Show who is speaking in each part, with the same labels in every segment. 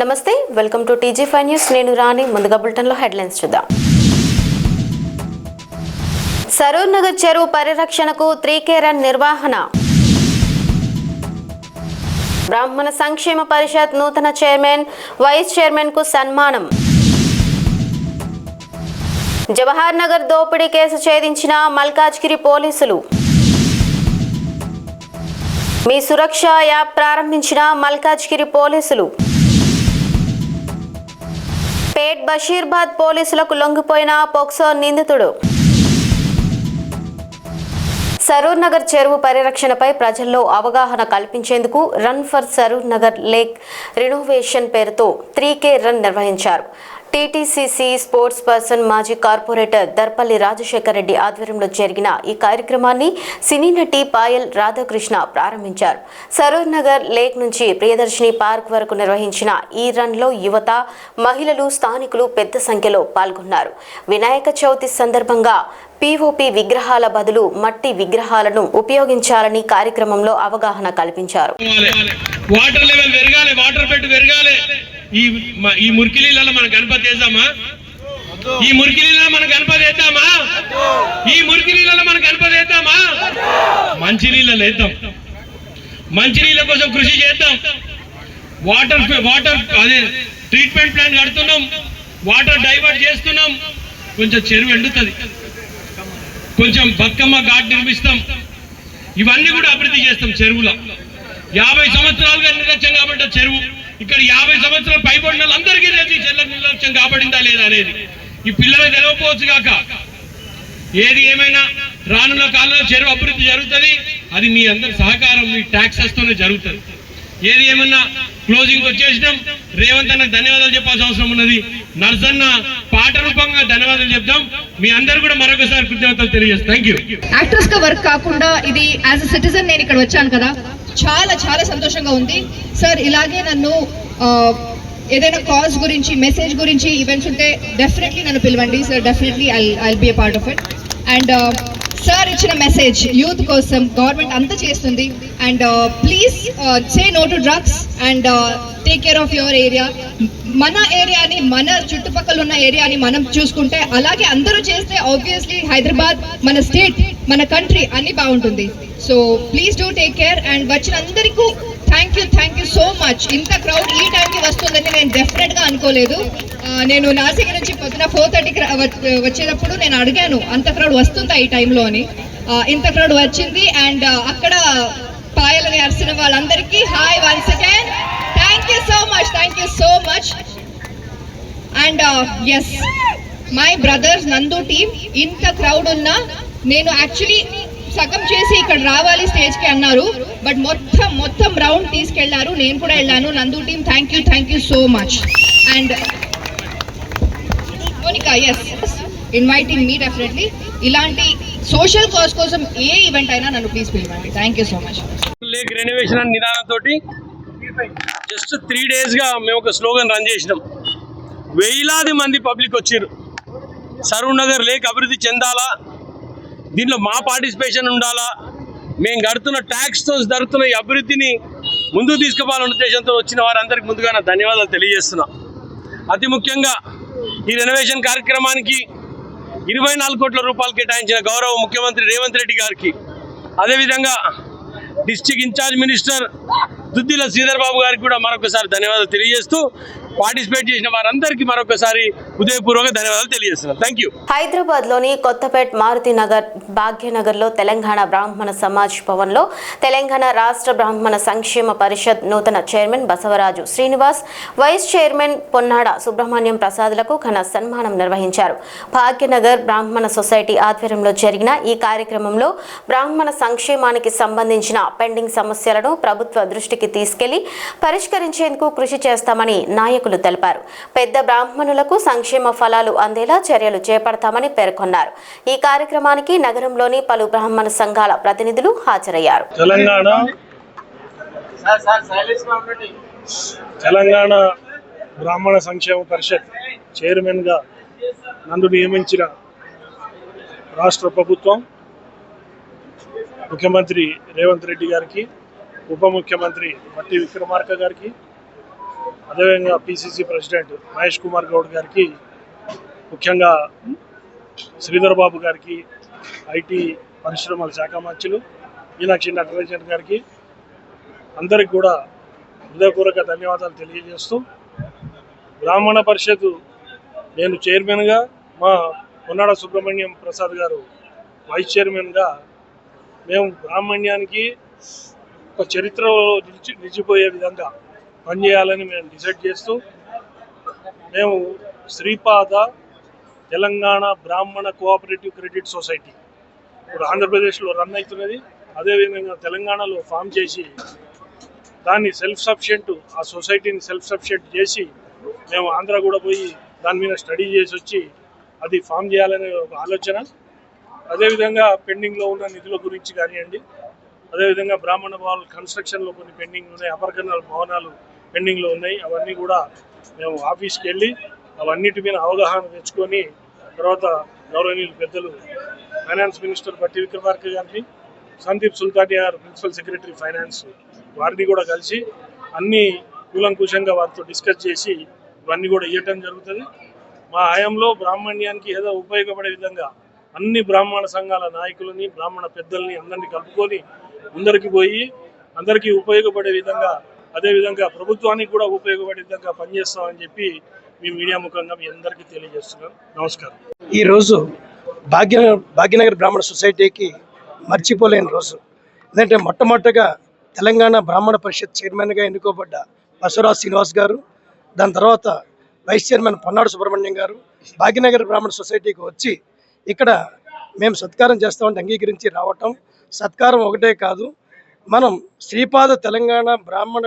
Speaker 1: నమస్తే welcome to TG5 news నేను రాణి ముందుగా బులెటిన్ లో హెడ్లైన్స్ చూద్దాం సరూర్ నగర్ చెరువు పరిరక్షణకు 3K రన్ నిర్వహణ బ్రాహ్మణ సంక్షేమ పరిషత్ నూతన చైర్మన్ వైస్ చైర్మన్ కు సన్మానం జవహర్ నగర్ దోపిడీ కేసు ఛేదించిన మల్కాజ్గిరి పోలీసులు మీ సురక్ష యాప్ ప్రారంభించిన మల్కాజ్గిరి పోలీసులు పేట్ బషీర్బాద్ పోలీసులకు లొంగిపోయిన పోక్సో నిందితుడు సరూర్ నగర్ చెరువు పరిరక్షణపై ప్రజల్లో అవగాహన కల్పించేందుకు run for Saroor Nagar lake renovation పేరుతో 3K రన్ నిర్వహించారు. టీటీసీసీ స్పోర్ట్స్ పర్సన్ మాజీ కార్పొరేటర్ దర్పల్లి రాజశేఖర్ రెడ్డి ఆధ్వర్యంలో జరిగిన ఈ కార్యక్రమాన్ని సినీ నటి పాయల్ రాధాకృష్ణ ప్రారంభించారు. సరూర్ నగర్ లేక్ నుంచి ప్రియదర్శిని పార్క్ వరకు నిర్వహించిన ఈ రన్లో యువత, మహిళలు, స్థానికులు పెద్ద సంఖ్యలో పాల్గొన్నారు. వినాయక చవితి సందర్భంగా పీఓపీ విగ్రహాల బదులు మట్టి విగ్రహాలను ఉపయోగించాలని కార్యక్రమంలో అవగాహన కల్పించారు.
Speaker 2: వాటర్ లెవెల్ పెరగాలి, వాటర్ బెడ్ పెరగాలి. ఈ మురికి నీళ్ళలో మన గణపతి వేద్దామా? ఈ మురికి నీళ్ళలో మన గణపతి వేద్దామా? ఈ మురికి నీళ్ళలో మన గణపతి వేద్దామా? మంచి నీళ్ళలో వేద్దాం. మంచి నీళ్ళ కోసం కృషి చేద్దాం. వాటర్ అదే ట్రీట్మెంట్ ప్లాంట్ కడుతున్నాం, వాటర్ డైవర్ట్ చేస్తున్నాం. కొంచెం చెరువు ఎండుతుంది, కొంచెం బతుకమ్మ ఘాట్ నిర్మిస్తాం. ఇవన్నీ కూడా అభివృద్ధి చేస్తాం. చెరువులో 50 సంవత్సరాలుగా నిర్లక్ష్యం కాబట్టి చెరువు ఇక్కడ 50 సంవత్సరాలు పైబడిన వాళ్ళందరికీ తెలిసి చెరువు నిర్లక్ష్యం కాబడిందా లేదా అనేది ఈ పిల్లలకు తెలియకపోవచ్చు కాక. ఏది ఏమైనా రానున్న కాలంలో చెరువు అభివృద్ధి జరుగుతుంది. అది మీ అందరి సహకారం, మీ ట్యాక్సెస్ తోనే జరుగుతుంది. ఏది ఏమన్నా క్లోజింగ్ వచ్చేసినాం. రేవంత్ అన్నకు ధన్యవాదాలు చెప్పాల్సిన అవసరం ఉన్నది. నర్సన్న పాట రూపంగా ధన్యవాదాలు చెప్తాం. మీ అందరూ కూడా మరొకసారి కృతజ్ఞతలు తెలియజేస్తాం. Thank you.
Speaker 3: యాక్టర్స్ గా వర్క్ కాకుండా ఇది యాజ్ అ సిటిజన్ నేను ఇక్కడ వచ్చాను కదా, చాలా చాలా సంతోషంగా ఉంది సార్. ఇలాగే నన్ను ఏదైనా కాజ్ గురించి, మెసేజ్ గురించి ఈవెంట్స్ ఉంటే డెఫినెట్లీ నన్ను పిలవండి sir. Definitely I be a part of it. And sir ఇచ్చిన మెసేజ్ యూత్ కోసం గవర్నమెంట్ అంతా చేస్తుంది. And please say no to drugs and take care of your area. మన ఏరియాని, మన చుట్టుపక్కల ఉన్న ఏరియాని మనం చూసుకుంటే, అలాగే అందరూ చేస్తే ఆబ్వియస్లీ హైదరాబాద్, మన స్టేట్, మన కంట్రీ అన్ని బాగుంటుంది. So please do take care. And వచ్చిన అందరికీ థ్యాంక్ యూ సో మచ్. ఇంత క్రౌడ్ ఈ టైంకి వస్తుందని నేను డెఫినెట్ గా అనుకోలేదు. నేను నాసిక్ నుంచి పొద్దున 4:30కి వచ్చేటప్పుడు నేను అడిగాను అంత క్రౌడ్ వస్తుందా ఈ టైంలో అని. ఇంత క్రౌడ్ వచ్చింది. అండ్ అక్కడ పాయలని అరిసిన వాళ్ళందరికీ hi once again. Thank you so much. And yes, my brothers Nandu team, ఇంత క్రౌడ్ ఉన్నా నేను యాక్చువల్లీ సగం చేసి ఇక్కడ రావాలి స్టేజ్ కి అన్నారు, బట్ మొత్తం రౌండ్ తీసుకెళ్లారు. నేను కూడా వెళ్ళాను. Nandu team thank you so much. And Monica, yes, inviting me definitely. ఇలాంటి సోషల్ కాజ్ కోసం ఏ ఈవెంట్ అయినా నన్ను ప్లీజ్ పిలవండి. Thank you so much.
Speaker 2: Lake renovation అనే నిదానంతో జస్ట్ 3 డేస్గా మేము ఒక స్లోగన్ రన్ చేసినాం. వేలాది మంది పబ్లిక్ వచ్చారు. సరూర్ నగర్ లేక్ అభివృద్ధి చెందాలా, దీంట్లో మా పార్టిసిపేషన్ ఉండాలా, మేము కడుతున్న ట్యాక్స్తో జరుగుతున్న ఈ అభివృద్ధిని ముందుకు తీసుకుపోవాలనే ఉద్దేశంతో వచ్చిన వారందరికీ ముందుగా నా ధన్యవాదాలు తెలియజేస్తున్నా. అతి ముఖ్యంగా ఈ రెనోవేషన్ కార్యక్రమానికి 24 కోట్ల రూపాయలు కేటాయించిన గౌరవ ముఖ్యమంత్రి రేవంత్ రెడ్డి గారికి, అదేవిధంగా district incharge minister Duddilla Sridhar Babu గారికి కూడా మరొకసారి ధన్యవాదాలు తెలియజేస్తూ, పార్టిసిపేట్ చేసిన వారందరికీ మరొకసారి హృదయపూర్వక ధన్యవాదాలు తెలియజేస్తున్నాను. Thank you.
Speaker 1: హైదరాబాద్ లోని కొత్తపేట్ మారుతి నగర్, భాగ్యనగర్ లో తెలంగాణ బ్రాహ్మణ సమాజ్ భవన్ లో తెలంగాణ రాష్ట్ర బ్రాహ్మణ సంక్షేమ పరిషత్ నూతన chairman Basavaraju Srinivas, vice chairman Ponnada Subrahmanyam ప్రసాద్లకు ఘన సన్మానం నిర్వహించారు. భాగ్యనగర్ బ్రాహ్మణ సొసైటీ ఆధ్వర్యంలో జరిగిన ఈ కార్యక్రమంలో బ్రాహ్మణ సంక్షేమానికి సంబంధించిన పెండింగ్ సమస్యలను ప్రభుత్వ దృష్టికి తీసుకెళ్లి పరిష్కరించేందుకు కృషి చేస్తామని నాయకులు తెలిపారు. పెద్ద బ్రాహ్మణులకు సంక్షేమ ఫలాలు అందేలా చర్యలు చేపడతామని పేర్కొన్నారు. ఈ కార్యక్రమానికి నగరంలోని పలు బ్రాహ్మణ సంఘాల ప్రతినిధులు హాజరయ్యారు.
Speaker 4: తెలంగాణ బ్రాహ్మణ సంక్షేమ పరిషత్ చైర్మన్ గా నన్ను నియమించిన రాష్ట్ర ప్రభుత్వం, ముఖ్యమంత్రి రేవంత్ రెడ్డి గారికి, ఉప ముఖ్యమంత్రి మట్టి విక్రమార్క గారికి, అదేవిధంగా పిసిసి ప్రెసిడెంట్ మహేష్ కుమార్ గౌడ్ గారికి, ముఖ్యంగా శ్రీధర్ బాబు గారికి, ఐటీ పరిశ్రమల శాఖ మంత్రులు మీనాక్షి నటరాజన్ గారికి అందరికి కూడా హృదయపూర్వక ధన్యవాదాలు తెలియజేస్తూ, బ్రాహ్మణ పరిషత్ నేను చైర్మన్గా, మా పొన్నాడ సుబ్రహ్మణ్యం ప్రసాద్ గారు వైస్ చైర్మన్గా మేము బ్రాహ్మణ్యానికి ఒక చరిత్రలో నిలిచిపోయే విధంగా పనిచేయాలని మేము డిసైడ్ చేస్తూ, మేము శ్రీపాద తెలంగాణ బ్రాహ్మణ కోఆపరేటివ్ క్రెడిట్ సొసైటీ ఇప్పుడు ఆంధ్రప్రదేశ్లో రన్ అవుతున్నది. అదేవిధంగా తెలంగాణలో ఫామ్ చేసి దాన్ని సెల్ఫ్ సఫిషియెంట్, ఆ సొసైటీని సెల్ఫ్ సఫిషియెంట్ చేసి మేము ఆంధ్ర కూడా పోయి దాని మీద స్టడీ చేసి వచ్చి అది ఫామ్ చేయాలనే ఒక ఆలోచన. అదేవిధంగా పెండింగ్లో ఉన్న నిధుల గురించి కానివ్వండి, అదేవిధంగా బ్రాహ్మణ భవనాలు కన్స్ట్రక్షన్లో కొన్ని పెండింగ్ ఉన్నాయి, అపర్ కెనాల్ భవనాలు పెండింగ్లో ఉన్నాయి. అవన్నీ కూడా మేము ఆఫీస్కి వెళ్ళి అవన్నిటి మీద అవగాహన తెచ్చుకొని తర్వాత గౌరవనీయులు పెద్దలు ఫైనాన్స్ మినిస్టర్ బట్టి విక్రమార్క గారిని, సందీప్ సుల్తానియా గారు ప్రిన్సిపల్ సెక్రటరీ ఫైనాన్స్ వారిని కూడా కలిసి అన్ని కూలంకుషంగా వారితో డిస్కస్ చేసి ఇవన్నీ కూడా ఇవ్వటం జరుగుతుంది. మా హయాంలో బ్రాహ్మణ్యానికి ఏదో ఉపయోగపడే విధంగా అన్ని బ్రాహ్మణ సంఘాల నాయకులని, బ్రాహ్మణ పెద్దల్ని అందరినీ కలుపుకొని ముందరికి పోయి అందరికీ ఉపయోగపడే విధంగా, అదేవిధంగా ప్రభుత్వానికి కూడా ఉపయోగపడే విధంగా పనిచేస్తామని చెప్పి మీ మీడియా ముఖంగా మీ అందరికీ తెలియజేస్తున్నాను. నమస్కారం.
Speaker 5: ఈరోజు భాగ్యనగర్ బ్రాహ్మణ సొసైటీకి మర్చిపోలేని రోజు. ఎందుకంటే మొట్టమొదటిగా తెలంగాణ బ్రాహ్మణ పరిషత్ చైర్మన్గా ఎన్నుకోబడ్డ బసవరాజ్ శ్రీనివాస్ గారు, దాని తర్వాత వైస్ చైర్మన్ పొన్నాడు సుబ్రహ్మణ్యం గారు భాగ్యనగర్ బ్రాహ్మణ సొసైటీకి వచ్చి ఇక్కడ మేము సత్కారం చేస్తామంటే అంగీకరించి రావటం. సత్కారం ఒకటే కాదు, మనం శ్రీపాద తెలంగాణ బ్రాహ్మణ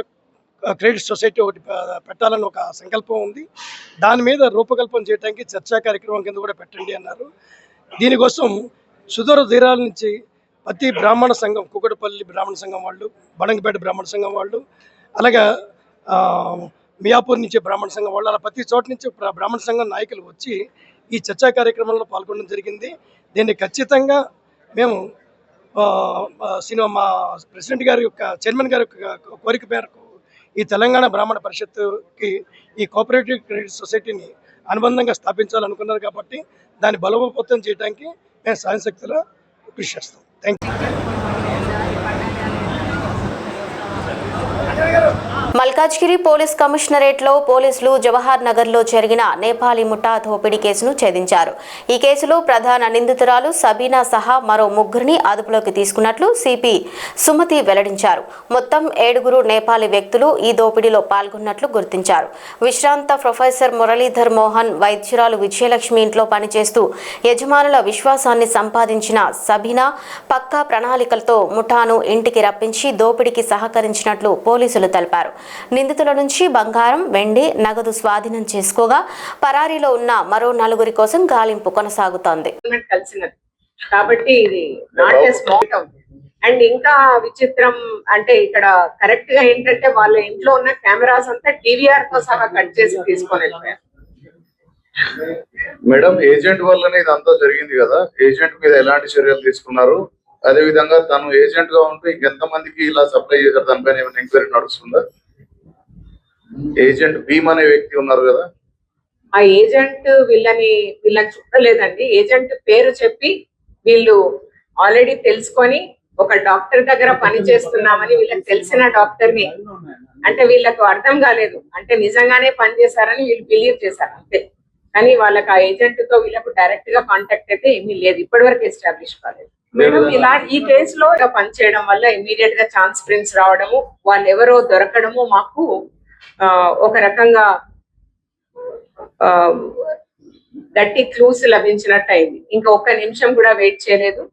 Speaker 5: క్రెడిట్ సొసైటీ ఒకటి పెట్టాలని ఒక సంకల్పం ఉంది. దాని మీద రూపకల్పన చేయడానికి చర్చా కార్యక్రమం కింద కూడా పెట్టండి అన్నారు. దీనికోసం సుదూర తీరాల నుంచి ప్రతి బ్రాహ్మణ సంఘం, కుకటపల్లి బ్రాహ్మణ సంఘం వాళ్ళు, బడంగపేట బ్రాహ్మణ సంఘం వాళ్ళు, అలాగే మియాపూర్ నుంచి బ్రాహ్మణ సంఘం వాళ్ళు, అలా ప్రతి చోట నుంచి బ్రాహ్మణ సంఘం నాయకులు వచ్చి ఈ చర్చా కార్యక్రమంలో పాల్గొనడం జరిగింది. దీన్ని ఖచ్చితంగా మేము మా ప్రెసిడెంట్ గారి యొక్క, చైర్మన్ గారి యొక్క కోరిక మేరకు ఈ తెలంగాణ బ్రాహ్మణ పరిషత్తుకి ఈ కోఆపరేటివ్ క్రెడిట్ సొసైటీని అనుబంధంగా స్థాపించాలనుకున్నారు. కాబట్టి దాన్ని బలోపేతం చేయడానికి మేము సాయశక్తిలో కృషి చేస్తాం. Thank you.
Speaker 1: మల్కాజ్గిరి పోలీస్ కమిషనరేట్లో పోలీసులు జవహర్ నగర్లో జరిగిన నేపాలీ ముఠా దోపిడీ కేసును ఛేదించారు. ఈ కేసులో ప్రధాన నిందితురాలు సబీనా సహా మరో ముగ్గురిని అదుపులోకి తీసుకున్నట్లు సిపి సుమతి వెల్లడించారు. మొత్తం 7 నేపాలీ వ్యక్తులు ఈ దోపిడీలో పాల్గొన్నట్లు గుర్తించారు. విశ్రాంత ప్రొఫెసర్ మురళీధర్ మోహన్, వైద్యురాలు విజయలక్ష్మి ఇంట్లో పనిచేస్తూ యజమానుల విశ్వాసాన్ని సంపాదించిన సబీనా పక్కా ప్రణాళికలతో ముఠాను ఇంటికి రప్పించి దోపిడీకి సహకరించినట్లు పోలీసులు తెలిపారు. నిందితుల నుంచి బంగారం, వెండి, నగదు స్వాధీనం చేసుకోగా పరారీలో ఉన్న మరో 4 కోసం గాలింపు కొనసాగుతోంది.
Speaker 6: కాబట్టి ఇది not a small town. And ఇంకా విచిత్రం అంటే ఇక్కడ కరెక్ట్ గా ఏంటంటే వాళ్ళ ఇంట్లో ఉన్న కెమెరాస్ అంతా టీవీఆర్ తో సహా కట్ చేసి తీసుకొని వెళ్ళిపోయారు.
Speaker 7: మేడం, ఏజెంట్ వల్లనే ఇదంతా జరిగింది కదా, ఏజెంట్ మీద ఎలాంటి చర్యలు తీసుకున్నారు? అదే విధంగా తను ఏజెంట్ గా ఉంటూ ఇంకెంత మందికి ఇలా సప్లై చేశారు, దానిపైన ఏమైనా ఎంక్వైరీ నడుస్తుందా? ఏజెంట్ భీమ్ అనే వ్యక్తి ఉన్నారు కదా,
Speaker 6: ఆ ఏజెంట్ వీళ్ళని చూడలేదండి. ఏజెంట్ పేరు చెప్పి వీళ్ళు ఆల్రెడీ తెలుసుకొని ఒక డాక్టర్ దగ్గర పని చేస్తున్నామని వీళ్ళకి తెలిసిన డాక్టర్ ని, అంటే వీళ్ళకు అర్థం కాలేదు, అంటే నిజంగానే పని చేశారని వీళ్ళు బిలీవ్ చేశారు అంతే. కానీ వాళ్ళకి ఆ ఏజెంట్ తో వీళ్ళకు డైరెక్ట్ గా కాంటాక్ట్ అయితే ఏమీ లేదు, ఇప్పటి వరకు ఎస్టాబ్లిష్ కాలేదు. మేడం, ఇలా ఈ కేసులో పని చేయడం వల్ల ఇమీడియట్ గా ఛాన్స్ ప్రింట్స్ రావడము, వాళ్ళు ఎవరో దొరకడము మాకు ఒక రకంగా గట్టి క్లూస్ లభించినట్టు అయింది. ఇంకా 1 నిమిషం కూడా వెయిట్ చేయలేదు.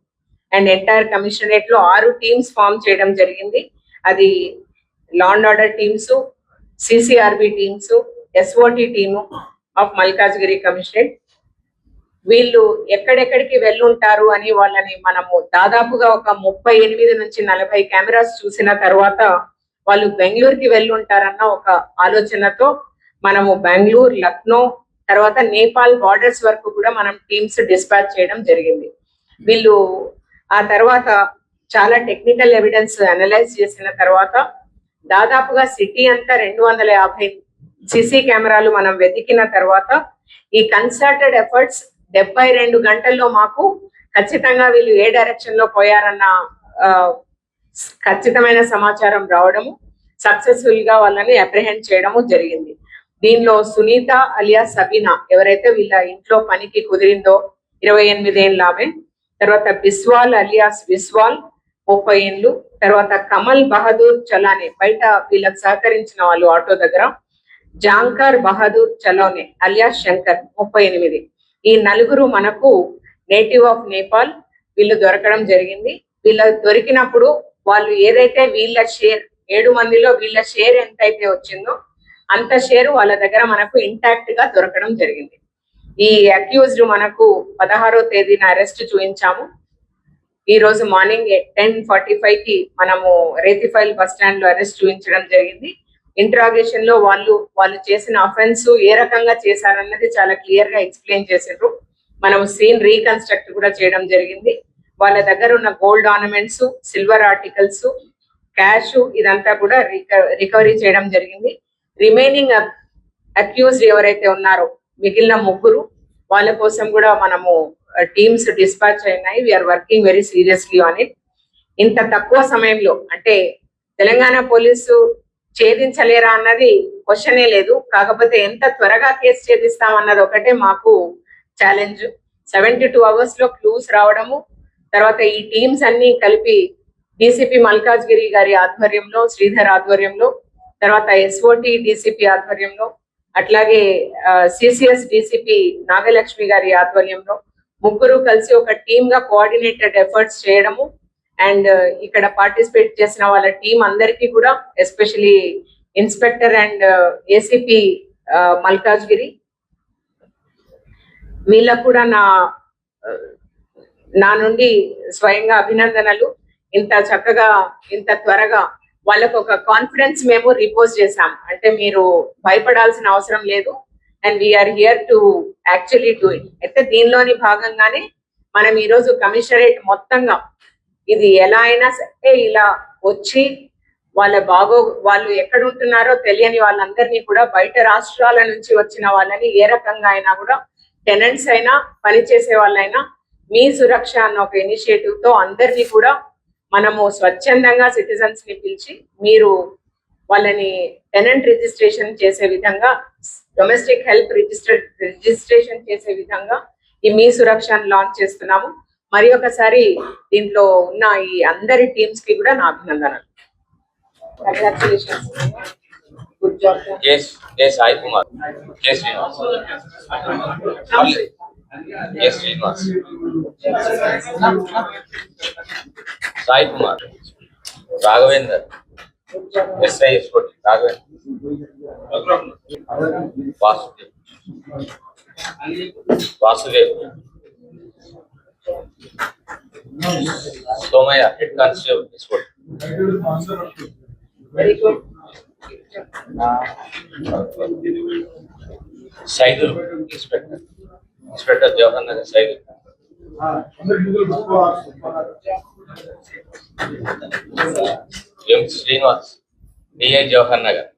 Speaker 6: అండ్ ఎంటైర్ కమిషనరేట్ లో 6 టీమ్స్ ఫామ్ చేయడం జరిగింది. అది law and order teams, CCRB teams, SOT team of Malkajgiri commissionerate. వీళ్ళు ఎక్కడెక్కడికి వెళ్ళుంటారు అని వాళ్ళని మనము దాదాపుగా ఒక 38 నుంచి 40 కెమెరాస్ చూసిన తర్వాత వాళ్ళు బెంగళూరుకి వెళ్ళుంటారన్న ఒక ఆలోచనతో మనము బెంగళూరు, లక్నో, తర్వాత నేపాల్ బార్డర్స్ వరకు కూడా మనం టీమ్స్ డిస్పాచ్ చేయడం జరిగింది. వీళ్ళు ఆ తర్వాత చాలా టెక్నికల్ ఎవిడెన్స్ అనలైజ్ చేసిన తర్వాత దాదాపుగా సిటీ అంతా 250 సిసి కెమెరాలు మనం వెతికిన తర్వాత ఈ కన్సర్టెడ్ ఎఫర్ట్స్ 72 గంటల్లో మాకు ఖచ్చితంగా వీళ్ళు ఏ డైరెక్షన్ లో పోయారన్న ఖచ్చితమైన సమాచారం రావడము, సక్సెస్ఫుల్ గా వాళ్ళని అప్రిహెండ్ చేయడము జరిగింది. దీనిలో సునీత అలియా సబీనా ఎవరైతే వీళ్ళ ఇంట్లో పనికి కుదిరిందో 28 ఏళ్ళ ఆమె, తర్వాత బిస్వాల్ అలియాస్ విస్వాల్ 30 ఏళ్ళు, తర్వాత కమల్ బహదూర్ చలానే బయట వీళ్ళకి సహకరించిన వాళ్ళు ఆటో దగ్గర, జాంకర్ బహదూర్ చలోనే అలియాస్ శంకర్ 38. ఈ నలుగురు మనకు నేటివ్ ఆఫ్ నేపాల్. వీళ్ళు దొరకడం జరిగింది. వీళ్ళ దొరికినప్పుడు వాళ్ళు ఏదైతే వీళ్ళ షేర్ 7 మందిలో వీళ్ళ షేర్ ఎంతైతే వచ్చిందో అంత షేర్ వాళ్ళ దగ్గర మనకు ఇంటాక్ట్ గా దొరకడం జరిగింది. ఈ అక్యూజ్డ్ మనకు 16వ తేదీన అరెస్ట్ చూపించాము. ఈ రోజు మార్నింగ్ 10:45 కి మనము రేతిఫైల్ బస్ స్టాండ్ లో అరెస్ట్ చూపించడం జరిగింది. ఇంట్రాగేషన్ లో వాళ్ళు చేసిన అఫెన్స్ ఏ రకంగా చేశారన్నది చాలా క్లియర్ గా ఎక్స్ప్లెయిన్ చేసిండ్రు. మనం సీన్ రీకన్స్ట్రక్ట్ కూడా చేయడం జరిగింది. వాళ్ళ దగ్గర ఉన్న gold ornaments, silver articles, cash ఇదంతా కూడా రికవరీ చేయడం జరిగింది. రిమైనింగ్ అక్యూజ్డ్ ఎవరైతే ఉన్నారో మిగిలిన 3 వాళ్ళ కోసం కూడా మనము టీమ్స్ డిస్పాచ్ అయినాయి. We are working very seriously on it. ఇంత తక్కువ సమయంలో అంటే తెలంగాణ పోలీసు ఛేదించలేరా అన్నది క్వశ్చనే లేదు. కాకపోతే ఎంత త్వరగా కేసు ఛేదిస్తాం అన్నది ఒకటే మాకు ఛాలెంజ్. 72 అవర్స్ లో క్లూస్ రావడము, తర్వాత ఈ టీమ్స్ అన్ని కలిపి డీసీపీ మల్కాజ్గిరి గారి ఆధ్వర్యంలో, శ్రీధర్ ఆధ్వర్యంలో, తర్వాత ఎస్ఓటి డీసీపీ ఆధ్వర్యంలో, అట్లాగే సిసిఎస్ డీసీపీ నాగలక్ష్మి గారి ఆధ్వర్యంలో 3 కలిసి ఒక టీమ్ గా కోఆర్డినేటెడ్ ఎఫర్ట్స్ చేయడము. అండ్ ఇక్కడ పార్టిసిపేట్ చేసిన వాళ్ళ టీం అందరికీ కూడా especially inspector and ACP Malkajgiri వీళ్ళకు కూడా నా నుండి స్వయంగా అభినందనలు. ఇంత చక్కగా ఇంత త్వరగా వాళ్ళకు ఒక కాన్ఫిడెన్స్ మేము రిపోజ్ చేశాం. అంటే మీరు భయపడాల్సిన అవసరం లేదు and we are here to actually do it. అయితే దీనిలోని భాగంగానే మనం ఈరోజు కమిషనరేట్ మొత్తంగా ఇది ఎలా అయినా సరే ఇలా వచ్చి వాళ్ళు ఎక్కడ ఉంటున్నారో తెలియని వాళ్ళందరినీ కూడా, బయట రాష్ట్రాల నుంచి వచ్చిన వాళ్ళని ఏ రకంగా అయినా కూడా, టెనెంట్స్ అయినా పనిచేసే వాళ్ళైనా, మీ సురక్ష అన్న ఒక ఇనిషియేటివ్ తో అందరినీ కూడా మనము స్వచ్ఛందంగా సిటిజన్స్ ని పిలిచి మీరు వాళ్ళని టెనెంట్ రిజిస్ట్రేషన్ చేసే విధంగా, డొమెస్టిక్ హెల్ప్ రిజిస్ట్రేషన్ చేసే విధంగా ఈ మీ సురక్షను లాంచ్ చేస్తున్నాము. మరి ఒకసారి దీంట్లో ఉన్న ఈ అందరి టీమ్స్ కి కూడా నా అభినందనలు. Congratulations. Good job.
Speaker 8: Sai Kumar, Srinivas, Srinivas, Sai Kumar, Raghavender, SI Eskoti Raghavender, Vasudev, Somaiah, head constable Eskoti.
Speaker 6: Very good.
Speaker 8: Saidul, inspector Jawahar Nagar Saidul. M Srinivas, DI Jawahar Nagar.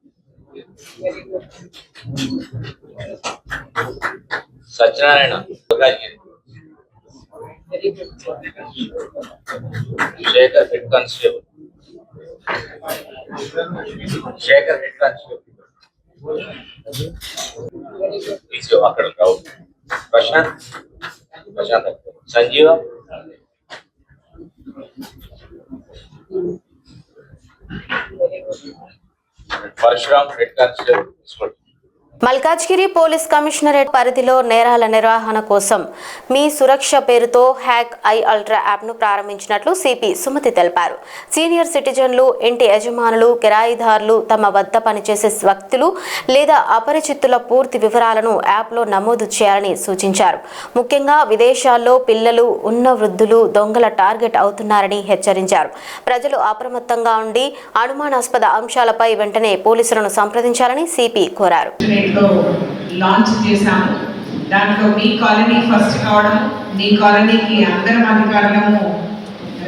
Speaker 8: Satyanarayana, Malkajgiri. Sekhar, head constable. Sekhar, head constable. అక్కడ Rao. Prashanth, Sanjeeva, Parashuram, head constable.
Speaker 1: Malkajgiri police commissionerate పరిధిలో నేరాల నిర్వహణ కోసం మీ సురక్ష పేరుతో హ్యాక్ ఐ అల్ట్రా యాప్ను ప్రారంభించినట్లు సిపి సుమతి తెలిపారు. సీనియర్ సిటిజన్లు, ఇంటి యజమానులు, కిరాయిదారులు తమ వద్ద పనిచేసే వ్యక్తులు లేదా అపరిచితుల పూర్తి వివరాలను యాప్లో నమోదు చేయాలని సూచించారు. ముఖ్యంగా విదేశాల్లో పిల్లలు ఉన్న వృద్ధులు దొంగల టార్గెట్ అవుతున్నారని హెచ్చరించారు. ప్రజలు అప్రమత్తంగా ఉండి అనుమానాస్పద అంశాలపై వెంటనే పోలీసులను సంప్రదించాలని సిపి కోరారు.
Speaker 9: లాంచ్ చేశాము. దాంట్లో మీ కాలనీ ఫస్ట్ కావడం, మీ కాలనీకి అందరం అధికారులము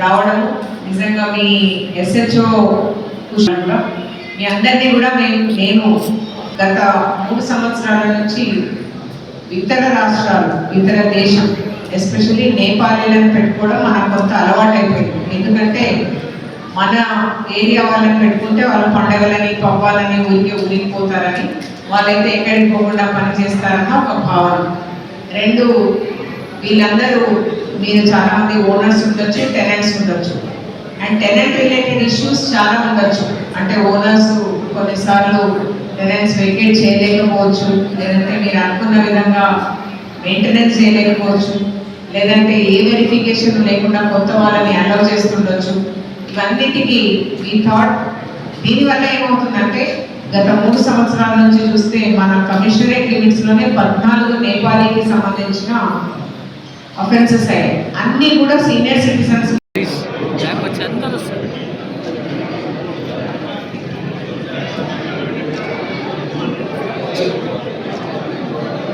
Speaker 9: రావడము, నిజంగా మీ SHO మీ అందరినీ కూడా మేము గత 3 సంవత్సరాల నుంచి ఇతర రాష్ట్రాలు, ఇతర దేశం, ఎస్పెషల్లీ నేపాలీలను పెట్టుకోవడం మనకు కొంత అలవాటు అయిపోయింది. ఎందుకంటే మన ఏరియా వాళ్ళని పెట్టుకుంటే వాళ్ళు పండగలని, పబ్బాలని ఊరికిపోతారని, వాళ్ళైతే ఎక్కడికి పోకుండా పనిచేస్తారన్న ఒక భావన. 2, వీళ్ళందరూ మీరు చాలామంది ఓనర్స్ ఉండొచ్చు, టెనెంట్స్ ఉండొచ్చు. అండ్ టెనెంట్ రిలేటెడ్ ఇష్యూస్ చాలా ఉండొచ్చు. అంటే ఓనర్స్ కొన్నిసార్లు టెనెంట్స్ వెకేట్ చేయలేకపోవచ్చు, లేదంటే మీరు అనుకున్న విధంగా మెయింటెనెన్స్ చేయలేకపోవచ్చు, లేదంటే ఏ వెరిఫికేషన్ లేకుండా కొత్త వాళ్ళని అలౌ చేస్తుండొచ్చు. ఇవన్నిటికీ ఈ థాట్ దీనివల్ల ఏమవుతుందంటే గత 3 సంవత్సరాల నుంచి చూస్తే మన కమిషనరేట్ లిమిట్స్లోనే 14 నేపాలీకి సంబంధించిన అఫెన్సెస్ అయ్యాయి. అన్నీ కూడా సీనియర్ సిటిజన్స్.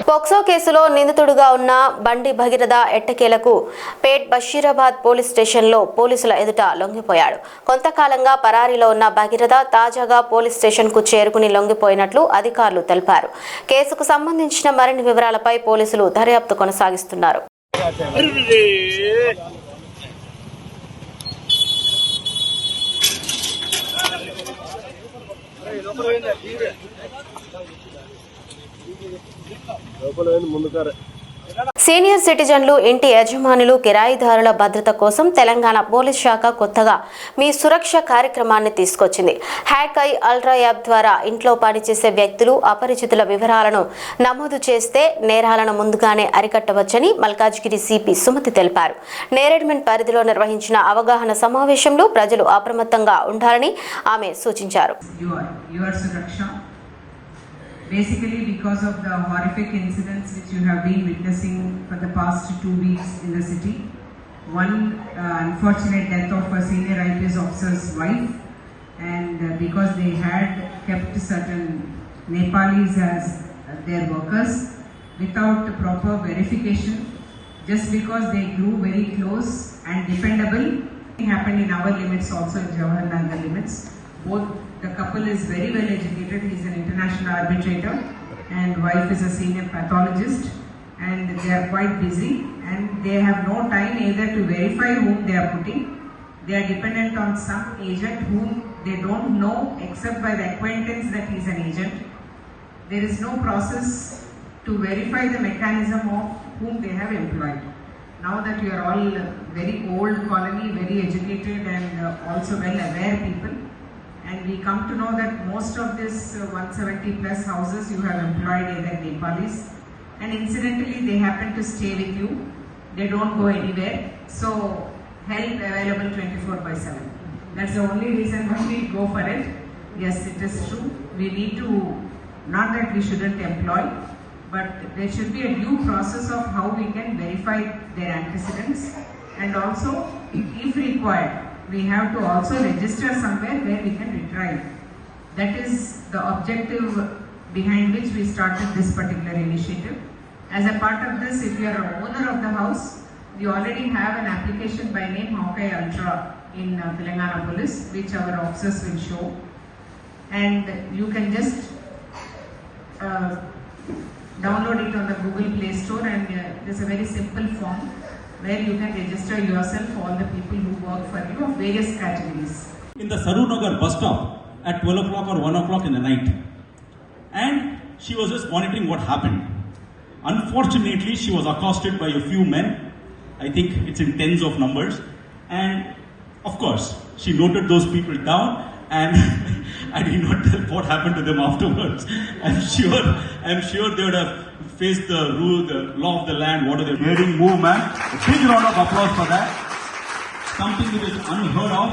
Speaker 1: పోక్సో కేసులో నిందితుడుగా ఉన్న బండి భగీరథ ఎట్టకేలకు పేట్ బషీరాబాద్ పోలీస్ స్టేషన్లో పోలీసుల ఎదుట లొంగిపోయాడు. కొంతకాలంగా పరారీలో ఉన్న భగీరథ తాజాగా పోలీస్ స్టేషన్కు చేరుకుని లొంగిపోయినట్లు అధికారులు తెలిపారు. కేసుకు సంబంధించిన మరిన్ని వివరాలపై పోలీసులు దర్యాప్తు కొనసాగిస్తున్నారు. సీనియర్ సిటిజన్లు, ఇంటి యజమానులు, కిరాయిదారుల భద్రత కోసం తెలంగాణ పోలీస్ శాఖ కొత్తగా మీ సురక్ష కార్యక్రమాన్ని తీసుకొచ్చింది. హ్యాక్ ఐ అల్ట్రా యాప్ ద్వారా ఇంట్లో పనిచేసే వ్యక్తులు, అపరిచితుల వివరాలను నమోదు చేస్తే నేరాలను ముందుగానే అరికట్టవచ్చని మల్కాజ్గిరి సిపి సుమతి తెలిపారు. నేరేడ్మెంట్ పరిధిలో నిర్వహించిన అవగాహన సమావేశంలో ప్రజలు అప్రమత్తంగా ఉండాలని ఆమె సూచించారు.
Speaker 9: Basically, because of the horrific incidents which you have been witnessing for the past 2 weeks in the city, one unfortunate death of a senior IPS officer's wife, and because they had kept certain Nepalis as their workers without proper verification, just because they grew very close and dependable. It happened in our limits also, in Jawaharlal limits. Both the couple is very well educated. He is an international arbitrator and wife is a senior pathologist, and they are quite busy and they have no time either to verify whom they are putting. They are dependent on some agent whom they don't know except by the acquaintance that he is an agent. There is no process to verify the mechanism of whom they have employed. Now that you are all very old colony, very educated and also well aware people, and we come to know that most of this 170 plus houses you have employed either Nepalis, and incidentally they happen to stay with you, they don't go anywhere, so help available 24/7. That's the only reason why we go for it. Yes, it is true, we need to, not that we shouldn't employ, but there should be a due process of how we can verify their antecedents, and also if required we have to also register somewhere where we can retrieve. That is the objective behind which we started this particular initiative. As a part of this, if you are an owner of the house, we already have an application by name Hawk Eye Ultra in Telangana Police, which our officers will show, and you can just download it on the Google Play Store, and there's a very simple form where you can register yourself, all the people who work for you of various categories.
Speaker 10: In the Saroonagar bus stop at 12 o'clock or 1 o'clock in the night, and she was just monitoring what happened. Unfortunately, she was accosted by a few men. I think it's in tens of numbers, and of course she noted those people down, and I did not tell what happened to them afterwards. I'm sure they would have faced the rule, the law of the land. What are they daring move, man? A big round of applause for that. Something that is unheard of.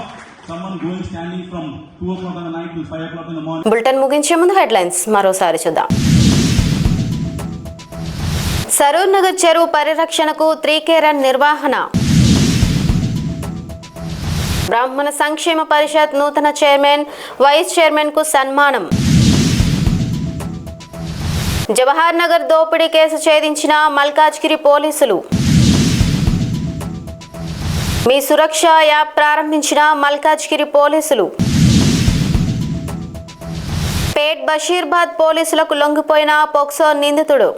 Speaker 10: Someone going standing from 2 o'clock in the night till 5 o'clock in the morning.
Speaker 1: Bulletin ముగించే ముందు headlines మరోసారి చూద్దాం. సరూర్ నగర్ చెరువు పరిరక్షణకు 3K run నిర్వహణ. బ్రాహ్మణ సంక్షేమ పరిషత్ నూతన chairman, vice chairman కు సన్మానం. జవహర్ నగర్ దోపిడీ కేసు ఛేదించిన మల్కాజ్గిరి పోలీసులు. మీ సురక్ష యాప్ ప్రారంభించిన మల్కాజ్గిరి పోలీసులు. పేట్ బషీర్బాద్ పోలీసులకు లొంగిపోయిన పోక్సో నిందితుడు.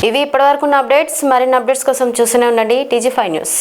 Speaker 1: ఇవి ఇప్పటివరకు ఉన్న అప్డేట్స్. మరిన్ని అప్డేట్స్ కోసం చూస్తూనే ఉండండి TG5 న్యూస్.